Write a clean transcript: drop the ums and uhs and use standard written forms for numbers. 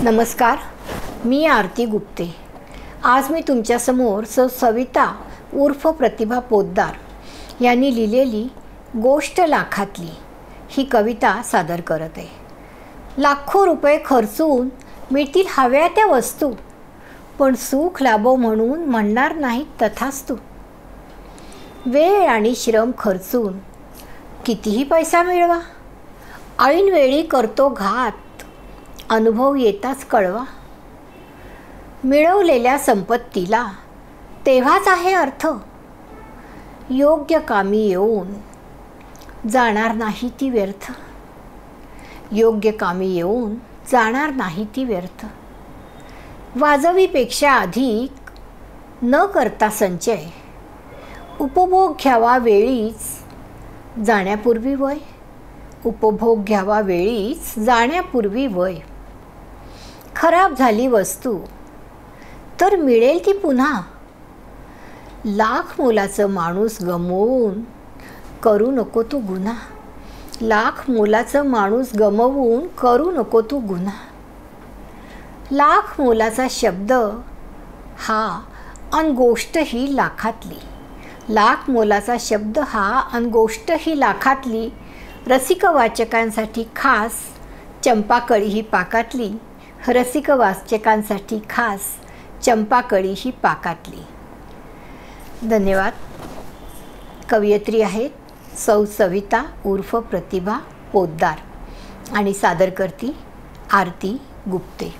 नमस्कार, मी आरती गुप्ते। आज मी तुमच्यासमोर सविता उर्फ प्रतिभा पोद्दार यांनी लिहिलेली गोष्ट लाखातली ही कविता सादर करत आहे। लाखो रुपये खर्चून मिळतील हव्या त्या वस्तू, पण सुख लाभो म्हणून म्हणणार नाहीत तथास्तु। वेळ आणि श्रम खर्चून कितीही पैसा मिळवा, ऐनवेळी करतो घात, अनुभव येताच कळवा। मिळवलेल्या संपत्तीला तेव्हाच आहे अर्थ, योग्य कामी येऊन जाणार नाही ती व्यर्थ। योग्य कामी येऊन जाणार नाही ती व्यर्थ। वाजवीपेक्षा अधिक न करता संचय, उपभोग घ्यावा वेळीच जाण्यापूर्वी वय। उपभोग घ्यावा वेळीच जाण्यापूर्वी वय। खराब झाली वस्तू तर मिळेल ती पुन्हा, लाख मोलाचं माणूस गमवून करू नको तू गुन्हा। लाख मोलाचं माणूस गमवून करू नको तू गुन्हा। लाख मोलाचा शब्द हा अन गोष्ट ही लाखातली। लाख मोलाचा शब्द हा अन गोष्ट ही लाखातली। रसिक वाचकांसाठी खास चंपाकळी ही पाकातली। रसिक वाचकांसाठी खास चंपाकळी ही पाकातली। धन्यवाद। कवयित्री आहेत सौ सविता उर्फ प्रतिभा पोद्दार आणि सादर करती आरती गुप्ते।